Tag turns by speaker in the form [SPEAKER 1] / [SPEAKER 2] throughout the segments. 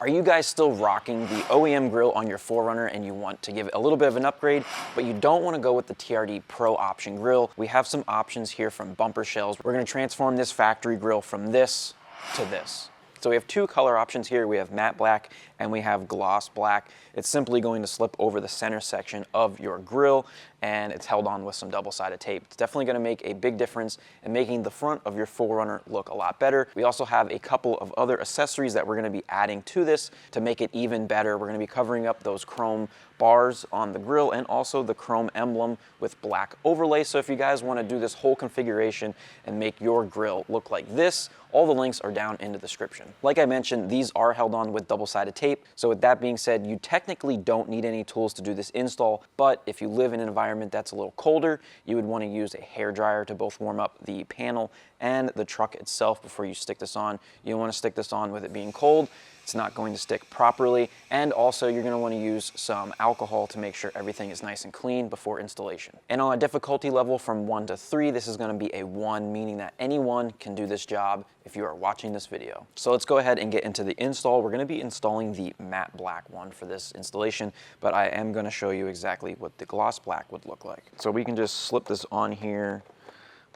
[SPEAKER 1] Are you guys still rocking the OEM grill on your 4Runner and you want to give it a little bit of an upgrade, but you don't want to go with the TRD Pro option grill? We have some options here from BumperShellz. We're going to transform this factory grill from this to this. So we have two color options here. We have matte black and we have gloss black. It's simply going to slip over the center section of your grill and it's held on with some double-sided tape. It's definitely going to make a big difference in making the front of your 4Runner look a lot better. We also have a couple of other accessories that we're going to be adding to this to make it even better. We're going to be covering up those chrome bars on the grill and also the chrome emblem with black overlay. So if you guys want to do this whole configuration and make your grill look like this, all the links are down in the description. Like I mentioned, these are held on with double-sided tape. So with that being said, you technically don't need any tools to do this install, but if you live in an environment that's a little colder, you would want to use a hairdryer to both warm up the panel and the truck itself before you stick this on. You don't want to stick this on with it being cold. It's not going to stick properly. And also you're going to want to use some alcohol to make sure everything is nice and clean before installation. And on a difficulty level from 1 to 3, this is going to be a 1, meaning that anyone can do this job if you are watching this video. So let's go ahead and get into the install. We're going to be installing the matte black one for this installation, but I am going to show you exactly what the gloss black would look like. So we can just slip this on here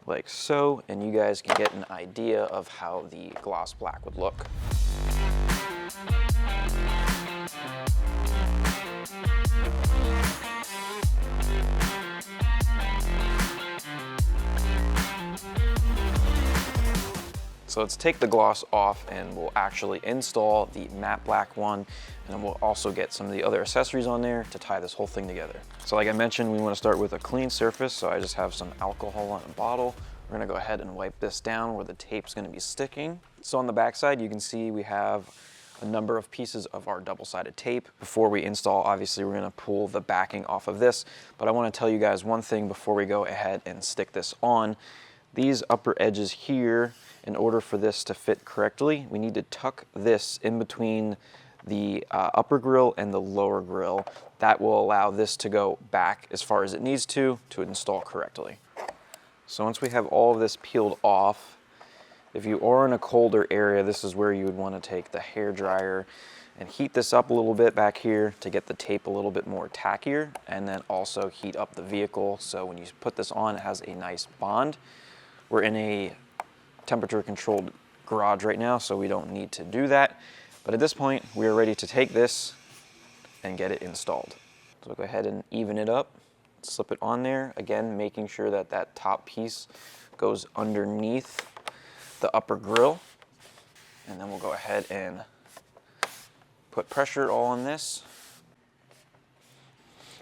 [SPEAKER 1] like so, and you guys can get an idea of how the gloss black would look. So let's take the gloss off and we'll actually install the matte black one, and then we'll also get some of the other accessories on there to tie this whole thing together. So like I mentioned, we want to start with a clean surface, so I just have some alcohol on a bottle. We're going to go ahead and wipe this down where the tape's going to be sticking. So on the back side, you can see we have a number of pieces of our double-sided tape. Before we install, obviously we're going to pull the backing off of this, but I want to tell you guys one thing before we go ahead and stick this on. These upper edges here, in order for this to fit correctly, we need to tuck this in between the upper grill and the lower grill. That will allow this to go back as far as it needs to install correctly. So once we have all of this peeled off, if you are in a colder area, this is where you would want to take the hairdryer and heat this up a little bit back here to get the tape a little bit more tackier, and then also heat up the vehicle so when you put this on, it has a nice bond. We're in a temperature controlled garage right now, so we don't need to do that. But at this point, we are ready to take this and get it installed. So go ahead and even it up, slip it on there. Again, making sure that that top piece goes underneath the upper grill. And then we'll go ahead and put pressure all on this.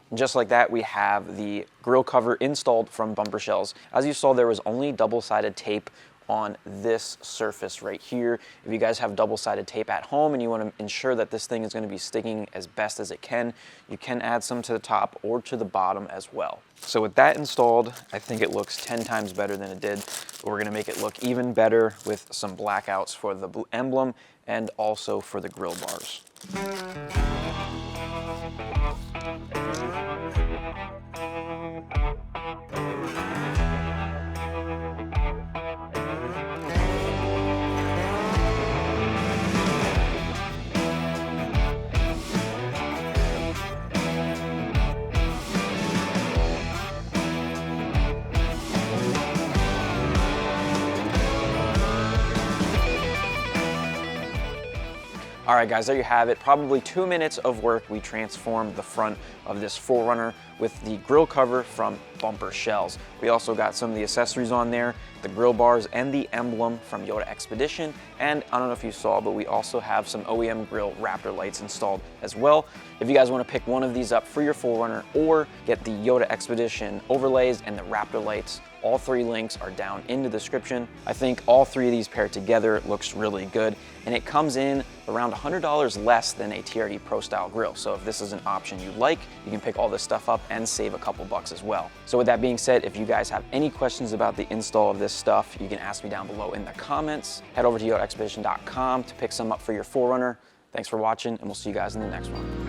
[SPEAKER 1] And just like that, we have the grill cover installed from BumperShellz. As you saw, there was only double-sided tape on this surface right here. If you guys have double-sided tape at home and you want to ensure that this thing is going to be sticking as best as it can, you can add some to the top or to the bottom as well. So with that installed, I think it looks 10 times better than it did. But we're going to make it look even better with some blackouts for the emblem and also for the grill bars. All right, guys, there you have it. Probably 2 minutes of work. We transformed the front of this 4Runner with the grill cover from BumperShellz. We also got some of the accessories on there, the grill bars and the emblem from Yota Xpedition. And I don't know if you saw, but we also have some OEM grill raptor lights installed as well. If you guys want to pick one of these up for your 4Runner or get the Yota Xpedition overlays and the raptor lights, all 3 links are down in the description. I think all 3 of these paired together looks really good, and it comes in around $100 less than a TRD Pro style grill. So if this is an option you like, you can pick all this stuff up and save a couple bucks as well. So with that being said, if you guys have any questions about the install of this stuff, you can ask me down below in the comments. Head over to YotaXpedition.com to pick some up for your 4Runner. Thanks for watching, and we'll see you guys in the next one.